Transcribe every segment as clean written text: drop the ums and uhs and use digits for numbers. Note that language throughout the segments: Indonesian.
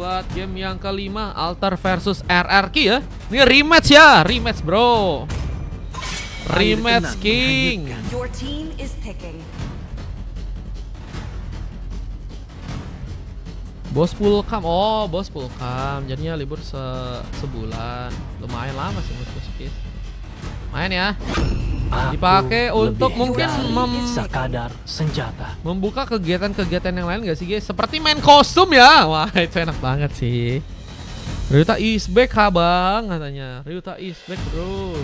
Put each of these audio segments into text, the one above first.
buat game yang kelima, Alter versus RRQ ya. Ini rematch ya, rematch bro. Rematch King. Your team is picking. Bos Pulkam, oh bos Pulkam, jadinya libur sebulan. Lumayan lama sih menurut gue. Main ya. Dipakai untuk mungkin sekadar senjata. membuka kegiatan-kegiatan yang lain gak sih guys? Seperti main kostum ya. Wah itu enak banget sih. Ryuta is back bang katanya. Ryuta is back bro.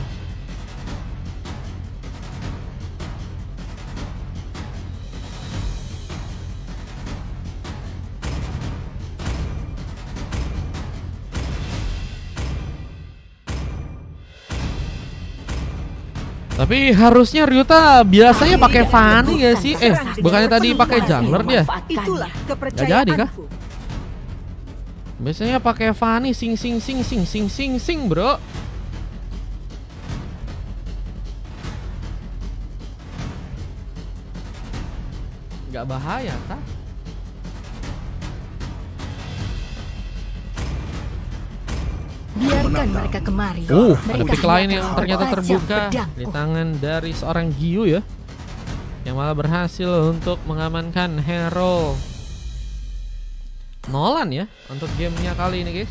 Tapi harusnya Ryuta biasanya pakai Fanny gak sih? Bukannya tadi pakai jungler dia? Itulah Gak kepercayaan. jadi kah? Biasanya pakai Fanny sing bro. Gak bahaya kah? Biarkan mereka kemari. Ada pick lain yang akan ternyata wajah terbuka pedangku. di tangan dari seorang Giyu ya, yang malah berhasil untuk mengamankan hero Nolan ya untuk gamenya kali ini guys.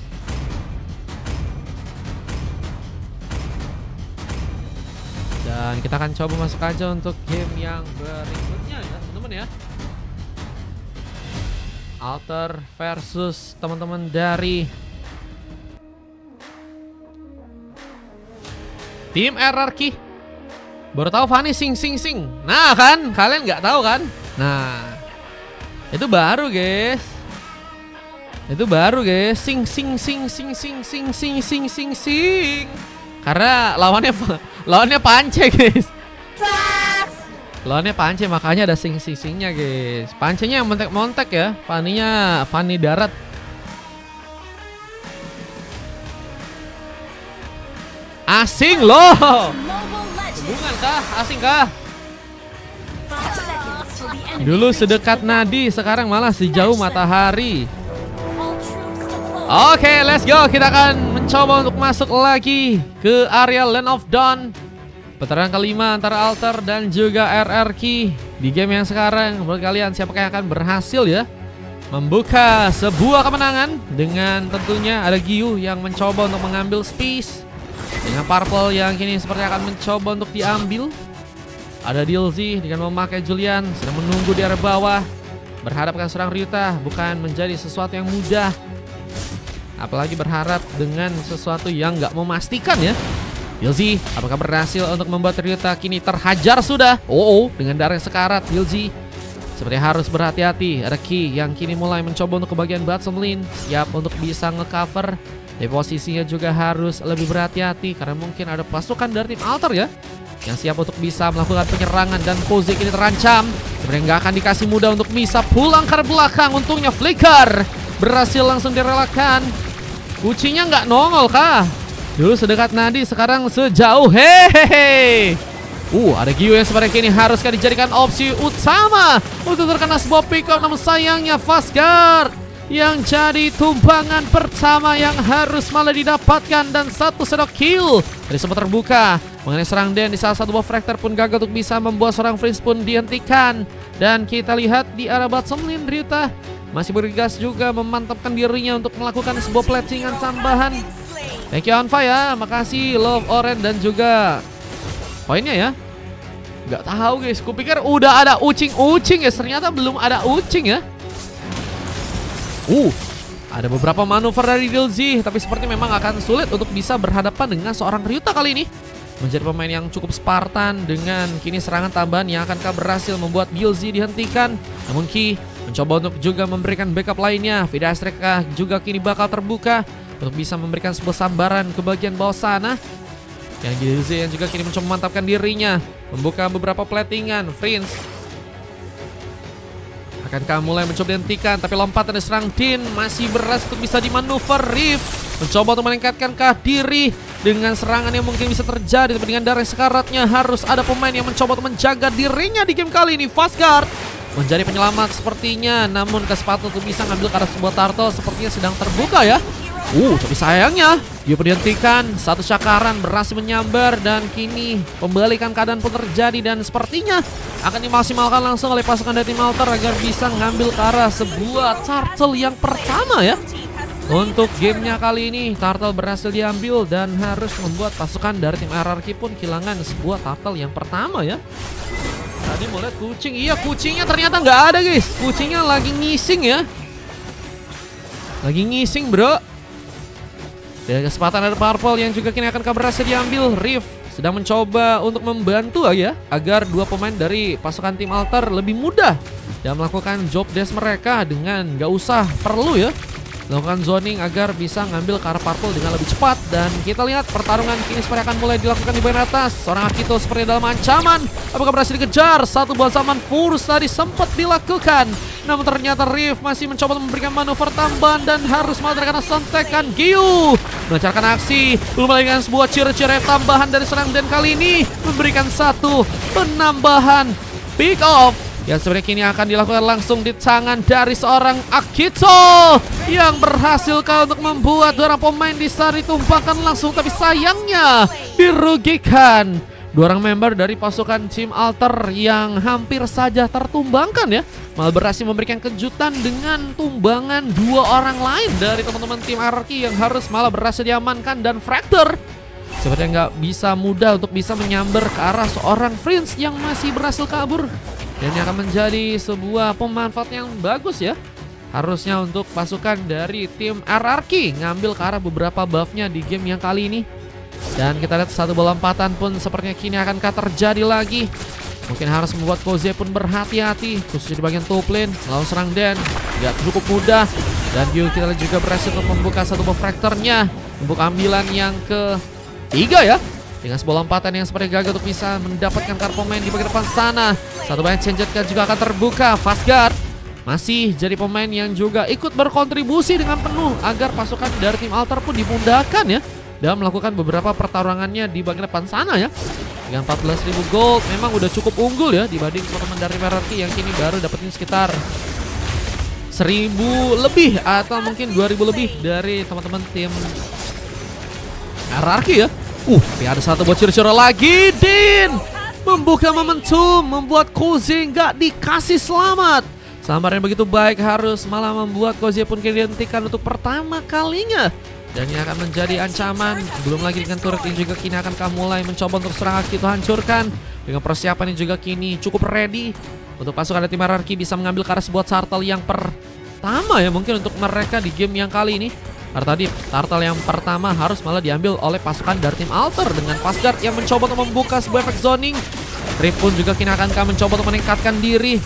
Dan kita akan coba masuk aja untuk game yang berikutnya ya teman-teman ya. Alter versus teman-teman dari tim RRQ. Baru tahu Fanny sing. Nah kan, kalian nggak tahu kan? Nah, itu baru guys. Itu baru guys. Sing. Karena lawannya Pance guys. Lawannya Pance makanya ada singnya guys. Pancenya yang montek ya. Fanny-nya Fanny darat. Asing loh. Hubungan kah? Asing kah? Dulu sedekat nadi, sekarang malah sejauh matahari. Oke, let's go. Kita akan mencoba untuk masuk lagi ke area Land of Dawn. Pertarungan kelima antara Alter dan juga RRQ di game yang sekarang. Menurut kalian siapakah yang akan berhasil ya membuka sebuah kemenangan? Dengan tentunya ada Giyu yang mencoba untuk mengambil space, dengan Purple yang kini seperti akan mencoba untuk diambil. Ada DLZ dengan memakai Julian sedang menunggu di area bawah. Berhadapkan serang Ryuta bukan menjadi sesuatu yang mudah, apalagi berharap dengan sesuatu yang nggak memastikan ya. DLZ apakah berhasil untuk membuat Ryuta kini terhajar sudah? Dengan darah yang sekarat DLZ seperti harus berhati-hati. Ada Ki yang kini mulai mencoba untuk ke bagian bottom lane, siap untuk bisa ngecover. Di posisinya juga harus lebih berhati-hati karena mungkin ada pasukan dari tim Alter ya yang siap untuk bisa melakukan penyerangan, dan Kozik ini terancam. Sebenarnya nggak akan dikasih mudah untuk bisa pulang ke belakang. Untungnya Flicker berhasil langsung direlakan. Kucingnya nggak nongol kah? Dulu sedekat nadi, sekarang sejauh. Hehehe. Ada Giyu yang sebenarnya kini haruskah dijadikan opsi utama untuk terkena sebuah pick up, namun sayangnya Fastguard yang jadi tumpangan pertama yang harus malah didapatkan, dan satu sedok kill dari sempat terbuka mengenai serang Den di salah satu buah Fractor pun gagal untuk bisa membuat seorang Freeze pun dihentikan. Dan kita lihat di arah bottom lane Ryuta masih bergegas juga memantapkan dirinya untuk melakukan sebuah platingan tambahan. Thank you Anfa ya, makasih Love Oren dan juga poinnya ya. Gak tahu guys, kupikir udah ada ucing ya, ternyata belum ada ucing ya. Ada beberapa manuver dari DLZ, tapi seperti memang akan sulit untuk bisa berhadapan dengan seorang Ryuta kali ini. Menjadi pemain yang cukup Spartan dengan kini serangan tambahan yang akankah berhasil membuat DLZ dihentikan. Namun Ki mencoba untuk juga memberikan backup lainnya. Vidastreka juga kini bakal terbuka untuk bisa memberikan sebuah sambaran ke bagian bawah sana. Yang DLZ yang juga kini mencoba memantapkan dirinya, membuka beberapa platingan. Prince akankah mulai mencoba dihentikan, tapi lompatan dari serang Din masih berhasil untuk bisa dimanuver. Rift mencoba untuk meningkatkan diri dengan serangan yang mungkin bisa terjadi, tapi dengan darah sekaratnya harus ada pemain yang mencoba untuk menjaga dirinya di game kali ini. Fastguard menjadi penyelamat sepertinya. Namun kesempatan untuk bisa ngambil ke arah sebuah turtle sepertinya sedang terbuka ya. Tapi sayangnya dia dihentikan. Satu cakaran berhasil menyambar dan kini pembalikan keadaan pun terjadi. Dan sepertinya akan dimaksimalkan langsung oleh pasukan dari tim Alter agar bisa ngambil ke arah sebuah turtle yang pertama ya. Untuk gamenya kali ini turtle berhasil diambil dan harus membuat pasukan dari tim RRQ pun kehilangan sebuah turtle yang pertama ya. Tadi mau lihat kucing, iya kucingnya ternyata nggak ada guys. Kucingnya lagi ngising ya. Lagi ngising bro. Dan kesempatan ada Purple yang juga kini akan berhasil diambil. Riff sedang mencoba untuk membantu ya agar dua pemain dari pasukan tim Alter lebih mudah dan melakukan job desk mereka dengan nggak usah perlu ya melakukan zoning agar bisa ngambil ke arah Purple dengan lebih cepat. Dan kita lihat pertarungan kini seperti akan mulai dilakukan di bagian atas. Seorang Akito seperti dalam ancaman. Apakah berhasil dikejar? Satu buah zaman Furs tadi sempat dilakukan. Namun ternyata Riff masih mencoba memberikan manuver tambahan dan harus malah terkena sontekan. Gyu melancarkan aksi. Belum lagi dengan sebuah ciri-ciri tambahan dari serang dan kali ini memberikan satu penambahan pick off yang sebenarnya kini akan dilakukan langsung di tangan dari seorang Akito yang berhasil untuk membuat dua orang pemain di saat ditumpahkan langsung, tapi sayangnya dirugikan dua orang member dari pasukan tim Alter yang hampir saja tertumbangkan ya, malah berhasil memberikan kejutan dengan tumbangan dua orang lain dari teman-teman tim RRQ yang harus malah berhasil diamankan. Dan Fractor sepertinya nggak bisa mudah untuk bisa menyambar ke arah seorang Prince yang masih berhasil kabur. Dan ini akan menjadi sebuah pemanfaat yang bagus ya. Harusnya untuk pasukan dari tim RRQ ngambil ke arah beberapa buffnya di game yang kali ini. Dan kita lihat satu bola lompatan pun sepertinya kini akan terjadi lagi. Mungkin harus membuat Koze pun berhati-hati, khususnya di bagian top lane. Lawan serang Dan gak cukup mudah. Dan Gyu kita lihat juga berhasil untuk membuka satu buff Fractor-nya untuk ambilan yang ketiga ya. Dengan sebuah lompatan yang seperti gagal untuk bisa mendapatkan kartu pemain di bagian depan sana. Satu banyak Changetkan juga akan terbuka. Fastguard masih jadi pemain yang juga ikut berkontribusi dengan penuh agar pasukan dari tim Alter pun dimudahkan ya dalam melakukan beberapa pertarungannya di bagian depan sana ya. Dengan 14.000 gold memang udah cukup unggul ya dibanding teman-teman dari RRQ yang kini baru dapetin sekitar 1.000 lebih atau mungkin 2.000 lebih dari teman-teman tim RRQ ya. Tapi ada satu buat ciri-ciri lagi. Din membuka momentum, membuat Koze nggak dikasih selamat. Sambar yang begitu baik harus malah membuat Koze pun kini dihentikan untuk pertama kalinya. Dan ini akan menjadi ancaman. Belum lagi dengan turret ini juga kini akan mulai mencoba untuk serang Akito hancurkan. Dengan persiapan ini juga kini cukup ready untuk pasukan dari tim RRQ bisa mengambil ke arah sebuah turtle yang pertama ya mungkin untuk mereka di game yang kali ini. Karena tadi turtle yang pertama harus malah diambil oleh pasukan dari tim Alter dengan Fastguard yang mencoba untuk membuka sebuah efek zoning. Rip pun juga kini akan mencoba untuk meningkatkan diri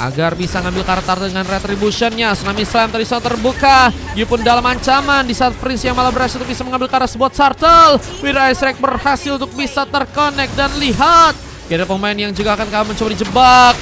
agar bisa ngambil karakter dengan retributionnya. Tsunami Slam tadi saat terbuka. Dia pun dalam ancaman di saat Prince yang malah berhasil untuk bisa mengambil karakter sebuah turtle. Wira Ice Rack berhasil untuk bisa terconnect dan lihat. Ada pemain yang juga akan mencoba dijebak.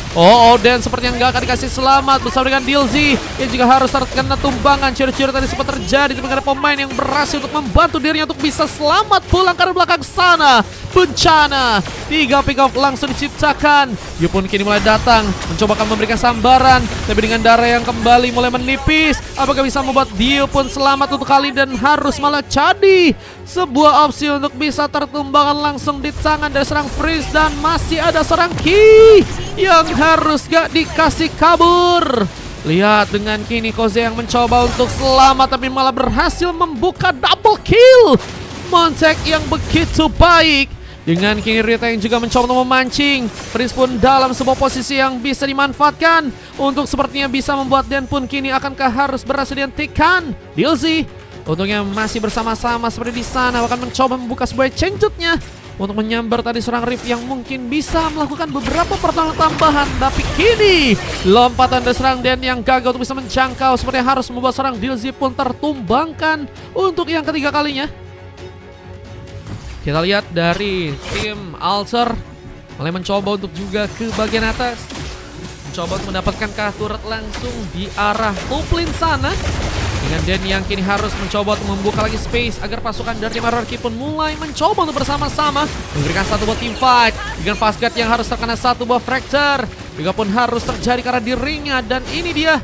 Dan seperti yang gak akan dikasih selamat bersama dengan Dilzy yang juga harus terkena tumbangan. Ciri-ciri tadi sempat terjadi. Tapi ada pemain yang berhasil untuk membantu dirinya untuk bisa selamat pulang ke belakang sana. Bencana 3 pick off langsung diciptakan. Dia pun kini mulai datang mencoba akan memberikan sambaran, tapi dengan darah yang kembali mulai menipis. Apakah bisa membuat dia pun selamat untuk kali dan harus malah jadi sebuah opsi untuk bisa tertumbangkan langsung di tangan dari serang Freeze. Dan masih ada serang Ki yang harus gak dikasih kabur. Lihat dengan kini Koze yang mencoba untuk selamat tapi malah berhasil membuka double kill. Montek yang begitu baik. Dengan kini Rita yang juga mencoba untuk memancing. Prince pun dalam sebuah posisi yang bisa dimanfaatkan untuk sepertinya bisa membuat Dan pun kini akankah harus berhasil dihentikan. Dilzy untungnya masih bersama-sama seperti di sana, akan mencoba membuka sebuah changetnya untuk menyambar tadi serang Riff yang mungkin bisa melakukan beberapa pertolongan tambahan. Tapi kini lompatan dari serang Dan yang gagal untuk bisa menjangkau sepertinya harus membuat serang Dilzy pun tertumbangkan untuk yang ketiga kalinya. Kita lihat dari tim Alter mulai mencoba untuk juga ke bagian atas, mencoba untuk mendapatkan turret langsung di arah top lane sana. Dengan Dan yang kini harus mencoba untuk membuka lagi space agar pasukan dari tim RRQ pun mulai mencoba untuk bersama-sama memberikan satu buah team fight. Dengan Fastguard yang harus terkena satu buah Fracture. juga pun harus terjadi karena di ringnya. Dan ini dia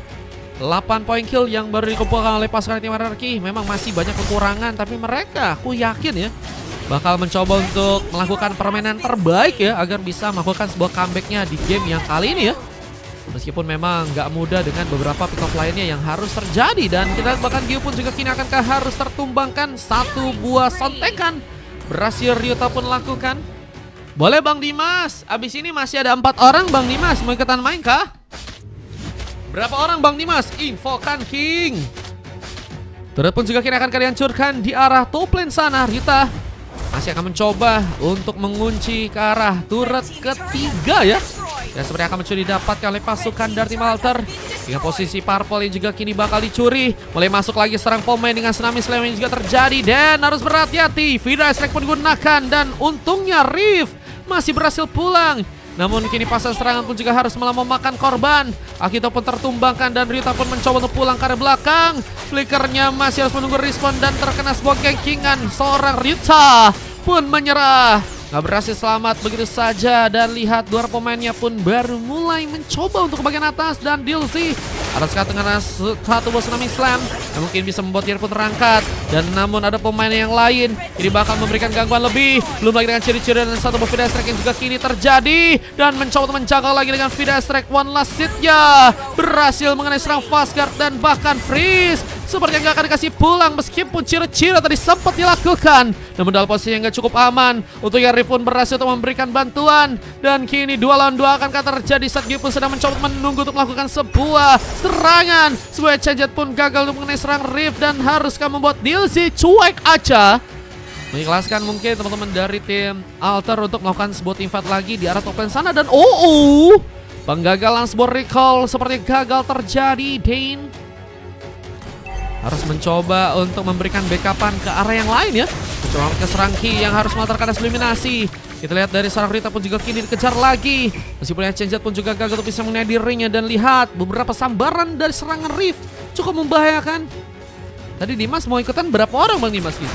8 poin kill yang baru dikumpulkan oleh pasukan tim RRQ. Memang masih banyak kekurangan, tapi mereka aku yakin ya bakal mencoba untuk melakukan permainan terbaik ya agar bisa melakukan sebuah comebacknya di game yang kali ini ya. Meskipun memang nggak mudah dengan beberapa pick up lainnya yang harus terjadi. Dan kita bahkan Gio pun juga kini akankah harus tertumbangkan satu buah sontekan. Berhasil Ryuta pun lakukan. Boleh Bang Dimas, abis ini masih ada 4 orang Bang Dimas, mau ikutan main kah? Berapa orang Bang Dimas? Infokan King. Turret pun juga kini akan dihancurkan di arah top lane sana. Ryuta masih akan mencoba untuk mengunci ke arah turret ketiga ya. Dan seperti akan mencuri didapatkan oleh pasukan dari tim Alter. Dengan posisi purple yang juga kini bakal dicuri. Mulai masuk lagi serang pemain dengan tsunami slam yang juga terjadi. Dan harus berhati-hati. Vida Strike pun digunakan. Dan untungnya Rift masih berhasil pulang. Namun kini pasang serangan pun juga harus malah memakan korban. Akito pun tertumbangkan dan Ryuta pun mencoba untuk pulang ke arah belakang. Flickernya masih harus menunggu respon dan terkena sebuah gengkingan. Seorang Ryuta pun menyerah. Nggak berhasil selamat begitu saja. Dan lihat dua pemainnya pun baru mulai mencoba untuk ke bagian atas. Dan Dilzy atas dengan satu buah tsunami slam yang mungkin bisa membuat dia pun terangkat. Dan namun ada pemain yang lain ini bakal memberikan gangguan lebih. Belum lagi dengan ciri-ciri dan satu buah Vida Strike yang juga kini terjadi. Dan mencoba untuk menjaga lagi dengan Vida Strike. One last hit-nya berhasil mengenai serang Fastguard dan bahkan Freeze. Sepertinya nggak akan dikasih pulang meskipun ciri-ciri tadi sempat dilakukan. Namun dalam posisi yang nggak cukup aman untuk Yari pun berhasil untuk memberikan bantuan. Dan kini 2 lawan 2 akankah terjadi saat Gio pun sedang mencoba menunggu untuk melakukan sebuah serangan. Sebuah change pun gagal untuk mengenai serang Rift dan haruskah membuat Dilzy cuek aja. Mengikhlaskan mungkin teman-teman dari tim Alter untuk melakukan sebuah team fight lagi di arah top lane sana. Dan penggagalan sebuah recall seperti gagal terjadi. Dane harus mencoba untuk memberikan backupan ke arah yang lain ya. Mencoba ke serang Ki yang harus melatarkan eliminasi. Kita lihat dari serang Rita pun juga kini dikejar lagi. Meskipun change pun juga gagal untuk bisa mengenai dirinya. Dan lihat beberapa sambaran dari serangan Rift cukup membahayakan. Tadi Dimas mau ikutan berapa orang Bang Dimas gitu?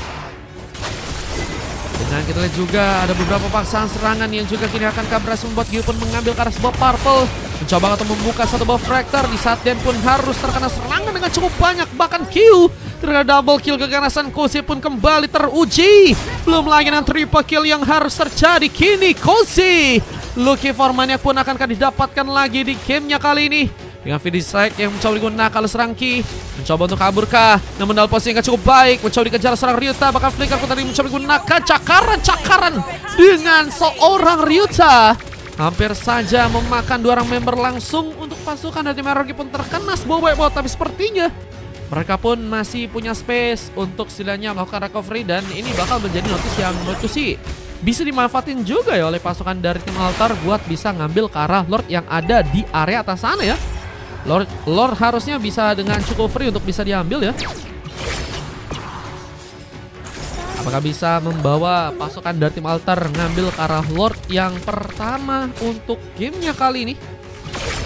Dan kita lihat juga ada beberapa paksaan serangan yang juga kini akan berhasil membuat Gio pun mengambil ke arah sebuah purple. Mencoba untuk membuka satu buah fractor. Di saat Den pun harus terkena serangan dengan cukup banyak. Bahkan Q terkena double kill, keganasan Koze pun kembali teruji. Belum lagi dengan triple kill yang harus terjadi. Kini Koze Lucky Formania pun akankah didapatkan lagi di gamenya kali ini. Dengan Vida Strike yang mencoba digunakan oleh serang Ki. Mencoba untuk kaburkah. Namun dalam posisi yang cukup baik. Mencoba dikejar serang Ryuta. Bahkan Flicker pun tadi mencoba digunakan cakaran dengan seorang Ryuta. Hampir saja memakan 2 orang member langsung untuk pasukan dari tim RRQ pun terkena sebuah wipeout. Tapi sepertinya mereka pun masih punya space untuk setidaknya melakukan recovery. Dan ini bakal menjadi notice yang menurutku sih bisa dimanfaatin juga ya oleh pasukan dari tim Altar buat bisa ngambil ke arah Lord yang ada di area atas sana ya. Lord harusnya bisa dengan cukup free untuk bisa diambil ya. Apakah bisa membawa pasukan dari tim Altar ngambil ke arah Lord yang pertama untuk gamenya kali ini.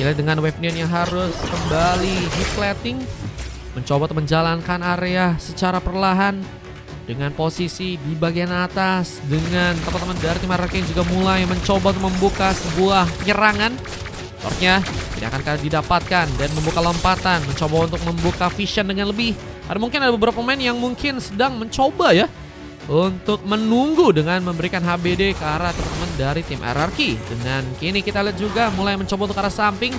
Kita dengan Wave Neon yang harus kembali deflating. Mencoba untuk menjalankan area secara perlahan. Dengan posisi di bagian atas. Dengan teman-teman dari tim RRQ yang juga mulai mencoba untuk membuka sebuah penyerangan. Lordnya tidak akan didapatkan dan membuka lompatan. Mencoba untuk membuka vision dengan lebih. Ada mungkin ada beberapa pemain yang mungkin sedang mencoba ya untuk menunggu dengan memberikan HBD ke arah teman-teman dari tim RRQ. Dan kini kita lihat juga mulai mencoba untuk ke arah samping.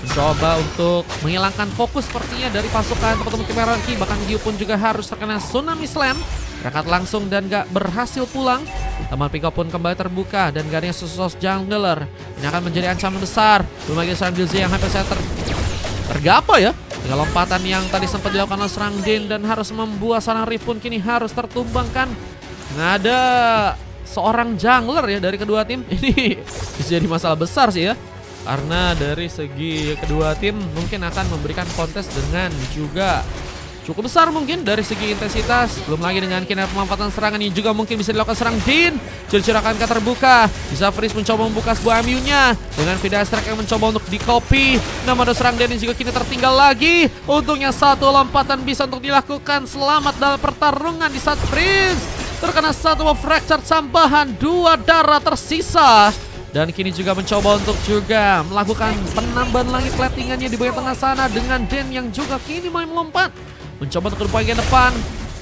Mencoba untuk menghilangkan fokus sepertinya dari pasukan teman-teman tim RRQ. Bahkan Gio pun juga harus terkena tsunami slam. Berangkat langsung dan gak berhasil pulang. Taman pick up pun kembali terbuka. Dan gak ada yang sosok jungler. Ini akan menjadi ancaman besar. Belum lagi serang Dilzy yang hampir saya tergapa ya. Dengan lompatan yang tadi sempat dilakukan oleh serang Din. Dan harus membuat serang Rift pun kini harus tertumbangkan. Nggak ada seorang jungler ya dari kedua tim. Ini bisa jadi masalah besar sih ya. Karena dari segi kedua tim mungkin akan memberikan kontes dengan juga cukup besar mungkin dari segi intensitas. Belum lagi dengan kinerja pemanfaatan serangan yang juga mungkin bisa dilakukan serang Din. Ciri-ciri akankah terbuka. Bisa Freeze mencoba membuka sebuah MU-nya. Dengan Vida Strike yang mencoba untuk di-copy. Namun ada serang Din yang juga kini tertinggal lagi. Untungnya satu lompatan bisa untuk dilakukan. Selamat dalam pertarungan di saat Freeze terkena satu fracture tambahan. 2 darah tersisa. Dan kini juga mencoba untuk juga melakukan penambahan lagi platingannya di bagian tengah sana dengan Den yang juga kini main melompat. Mencoba untuk ke bagian depan.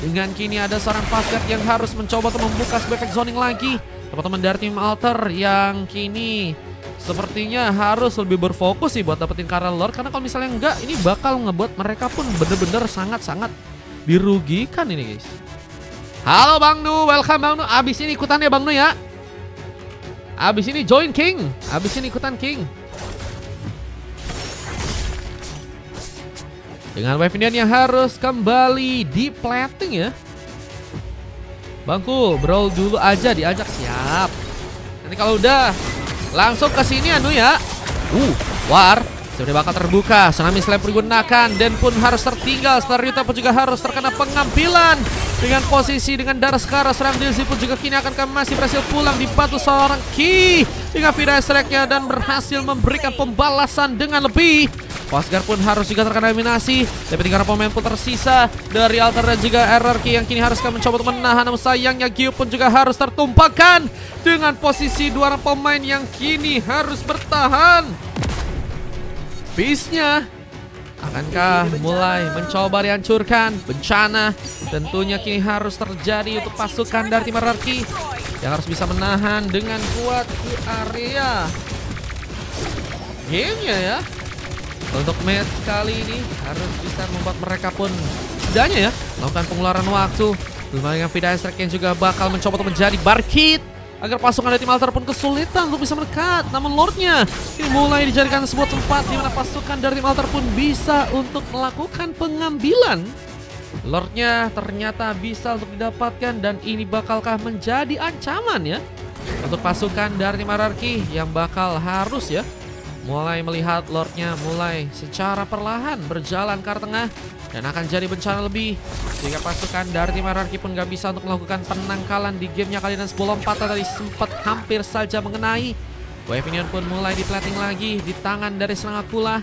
Dengan kini ada seorang Fastguard yang harus mencoba untuk membuka sebuah efek zoning lagi. Teman-teman dari tim Alter yang kini sepertinya harus lebih berfokus sih buat dapetin Cara Lord. Karena kalau misalnya enggak, ini bakal ngebuat mereka pun bener-bener sangat-sangat dirugikan ini guys. Halo Bang Nu, welcome Bang Nu. Abis ini ikutan ya Bang Nu ya. Abis ini join King. Abis ini ikutan King. Dengan wave Indian yang harus kembali di plating ya. Bangku, brawl dulu aja diajak, siap. Nanti kalau udah langsung ke sini anu ya. War seperti bakal terbuka. Tsunami Slam digunakan dan pun harus tertinggal. Setelah Ryuta pun juga harus terkena pengambilan. Dengan posisi dengan darah sekarang serang Dilzy pun juga kini akan masih berhasil pulang dibantu seorang Ki dengan Vida Strike-nya dan berhasil memberikan pembalasan dengan lebih. Fastguard pun harus juga terkena eliminasi. Tapi 3 pemain pun tersisa dari Alter dan juga RRQ yang kini harus mencoba untuk menahan. Namun sayangnya Gyu pun juga harus tertumpahkan dengan posisi 2 orang pemain yang kini harus bertahan. Beast-nya akankah mulai mencoba dihancurkan? Bencana tentunya kini harus terjadi untuk pasukan dari tim RRQ yang harus bisa menahan dengan kuat di area gamenya ya. Untuk match kali ini harus bisa membuat mereka pun setidaknya ya melakukan pengeluaran waktu. Lumayan Vida Strike yang juga bakal mencoba untuk menjadi barkit agar pasukan dari tim Alter pun kesulitan untuk bisa mendekat. Namun Lordnya ini mulai dijadikan sebuah tempat di mana pasukan dari tim Alter pun bisa untuk melakukan pengambilan. Lordnya ternyata bisa untuk didapatkan dan ini bakalkah menjadi ancaman ya untuk pasukan dari tim RRQ yang bakal harus ya mulai melihat Lordnya mulai secara perlahan berjalan ke arah tengah dan akan jadi bencana lebih sehingga pasukan dari tim RRQ pun gak bisa untuk melakukan penangkalan di gamenya kali. Dan sebuah lompatan tadi sempat hampir saja mengenai. Wave Minion pun mulai diplating lagi di tangan dari Serang Akula,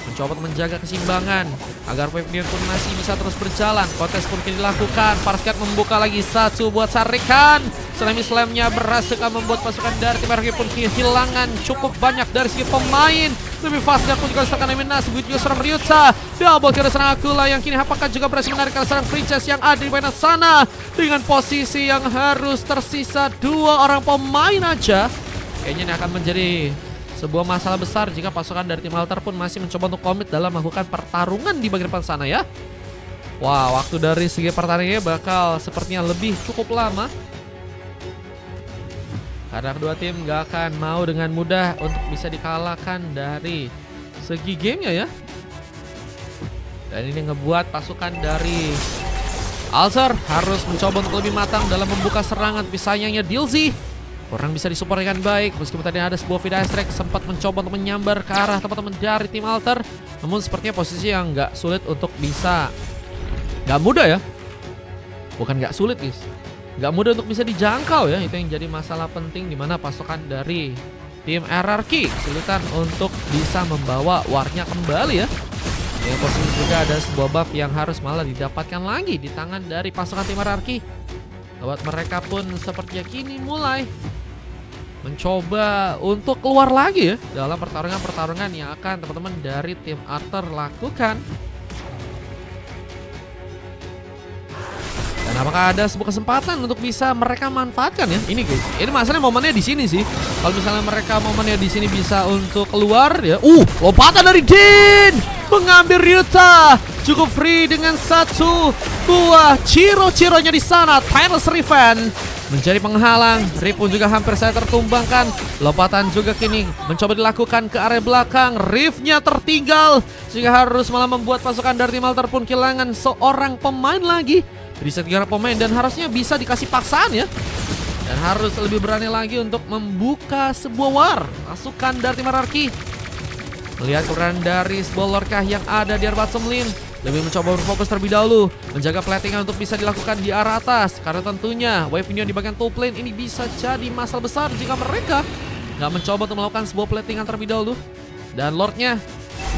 mencoba untuk menjaga keseimbangan agar Wave Minion pun masih bisa terus berjalan. Kontes pun kini dilakukan. Fastguard membuka lagi satu buat Sarikan. Tsunami Slam-nya berhasil membuat pasukan dari tim RRQ pun kehilangan cukup banyak dari segi pemain. Lebih Fastguard pun juga serang eliminasi. Begitu juga serang Ryuta. Double kill Serang Akula yang kini apakah juga berhasil menarik serang Princess yang ada di bagian sana. Dengan posisi yang harus tersisa 2 orang pemain aja. Kayaknya ini akan menjadi sebuah masalah besar jika pasukan dari tim Alter pun masih mencoba untuk komit dalam melakukan pertarungan di bagian depan sana ya. Wah, waktu dari segi pertarungannya bakal sepertinya lebih cukup lama. Karena kedua tim gak akan mau dengan mudah untuk bisa dikalahkan dari segi gamenya ya. Dan ini ngebuat pasukan dari Alter harus mencoba untuk lebih matang dalam membuka serangan. Tapi sayangnya Dilzy kurang bisa disupport dengan baik. Meskipun tadi ada sebuah Vida Strike sempat mencoba untuk menyambar ke arah teman-teman dari tim Alter. Namun sepertinya posisi yang gak sulit untuk bisa, gak mudah ya. Bukan gak sulit guys, gak mudah untuk bisa dijangkau ya. Itu yang jadi masalah penting dimana pasukan dari tim RRQ kesulitan untuk bisa membawa warnya kembali ya. Yang posisi juga ada sebuah buff yang harus malah didapatkan lagi di tangan dari pasukan tim RRQ. Buat mereka pun sepertinya kini mulai mencoba untuk keluar lagi ya dalam pertarungan-pertarungan yang akan teman-teman dari tim Alter lakukan. Dan apakah ada sebuah kesempatan untuk bisa mereka manfaatkan ya? Ini guys, ini masalahnya momennya di sini sih. Kalau misalnya mereka momennya di sini bisa untuk keluar ya. Lompatan dari Din mengambil Ryuta. Cukup free dengan satu buah Ciro-cironya di sana. Title's Revenge menjadi penghalang. Rip pun juga hampir saya tertumbangkan. Lompatan juga kini mencoba dilakukan ke area belakang. Riftnya tertinggal sehingga harus malah membuat pasukan dari tim Alter pun kehilangan seorang pemain lagi. Jadi 3 pemain dan harusnya bisa dikasih paksaan ya. Dan harus lebih berani lagi untuk membuka sebuah war. Pasukan dari tim RRQ melihat keberadaan dari sebuah Lordkah yang ada di area bottom lane. Lebih mencoba berfokus terlebih dahulu, menjaga platingan untuk bisa dilakukan di arah atas. Karena tentunya wave Minion di bagian top lane ini bisa jadi masalah besar jika mereka nggak mencoba untuk melakukan sebuah platingan terlebih dahulu. Dan Lordnya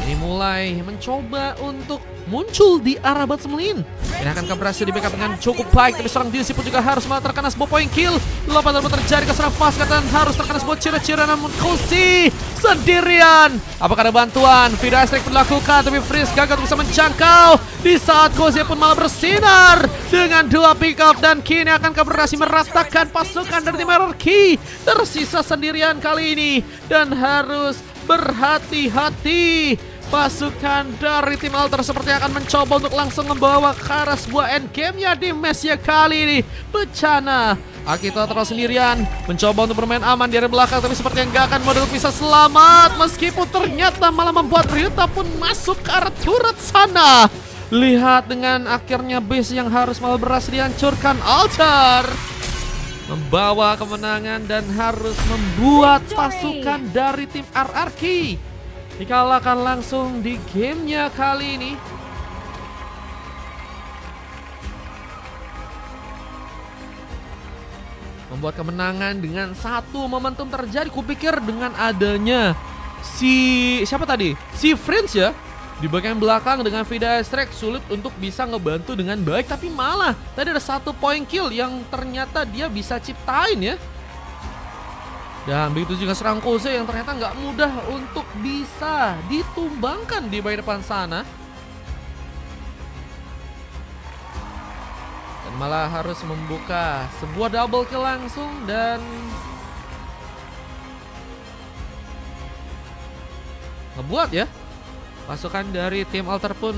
Ini mulai mencoba untuk muncul di arah Batsmelin. Ini akan berhasil di backup dengan cukup baik, tapi seorang DC pun juga harus malah terkena sebuah point kill. Lompat terjadi ke seorang Pascal dan harus terkena sebuah cira-cira, namun Kosi sendirian. Apakah ada bantuan? Vida Strike dilakukan, tapi Freeze gagal bisa menjangkau. Di saat Kosi pun malah bersinar dengan 2 pick up dan kini akan berhasil meratakan pasukan dari tim RRQ. Tersisa sendirian kali ini dan harus berhati-hati. Pasukan dari tim Alter seperti akan mencoba untuk langsung membawa ke arah sebuah endgame-nya di match-nya kali ini. Bencana. Akito terus sendirian mencoba untuk bermain aman di area belakang, tapi seperti yang gak akan modal bisa selamat. Meskipun ternyata malah membuat Ryuta pun masuk ke arah turret sana. Lihat dengan akhirnya base yang harus malah berhasil dihancurkan. Alter membawa kemenangan dan harus membuat pasukan dari tim RRQ dikalahkan langsung di gamenya kali ini. Membuat kemenangan dengan satu momentum terjadi. Kupikir dengan adanya siapa tadi? Si Friends ya, di bagian belakang dengan Vida Strike sulit untuk bisa ngebantu dengan baik, tapi malah tadi ada 1 point kill yang ternyata dia bisa ciptain ya. Dan begitu juga serang Koze yang ternyata nggak mudah untuk bisa ditumbangkan di bagian depan sana. Dan malah harus membuka sebuah double kill langsung dan ngebuat ya pasukan dari tim Alter pun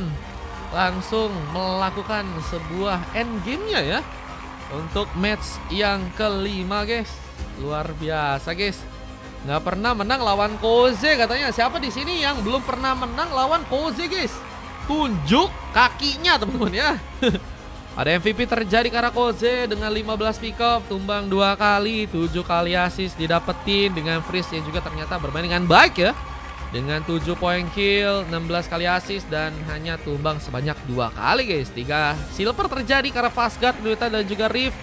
langsung melakukan sebuah endgame-nya ya untuk match yang kelima guys. Luar biasa guys. Nggak pernah menang lawan Koze katanya. Siapa di sini yang belum pernah menang lawan Koze guys? Tunjuk kakinya teman-teman ya. Ada MVP terjadi karena Koze dengan 15 pick up, tumbang 2 kali, 7 kali assist didapetin dengan Freeze yang juga ternyata bermain dengan baik ya. Dengan 7 point kill, 16 kali assist dan hanya tumbang sebanyak 2 kali guys. 3 silver terjadi karena Fastguard, Ryuta dan juga Rift.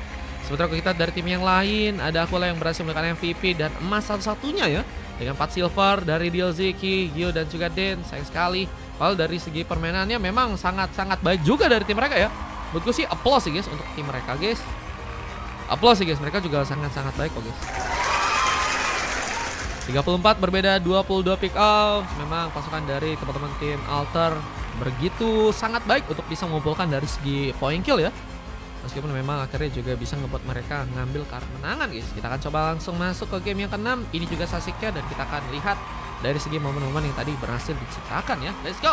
Sementara kita dari tim yang lain ada Aquila yang berhasil mendapatkan MVP dan emas satu-satunya ya. Dengan 4 silver dari Dielziki, Gio dan juga Den. Sayang sekali. Kalau dari segi permainannya memang sangat-sangat baik juga dari tim mereka ya. Menurutku sih applause sih guys untuk tim mereka guys. Applause sih guys, mereka juga sangat-sangat baik kok guys. 34 berbeda 22 pick up. Memang pasukan dari teman-teman tim Alter begitu sangat baik untuk bisa mengumpulkan dari segi point kill ya. Meskipun memang akhirnya juga bisa ngebuat mereka ngambil kemenangan guys. Kita akan coba langsung masuk ke game yang ke-6. Ini juga Sasuke dan kita akan lihat dari segi momen-momen yang tadi berhasil diciptakan ya. Let's go!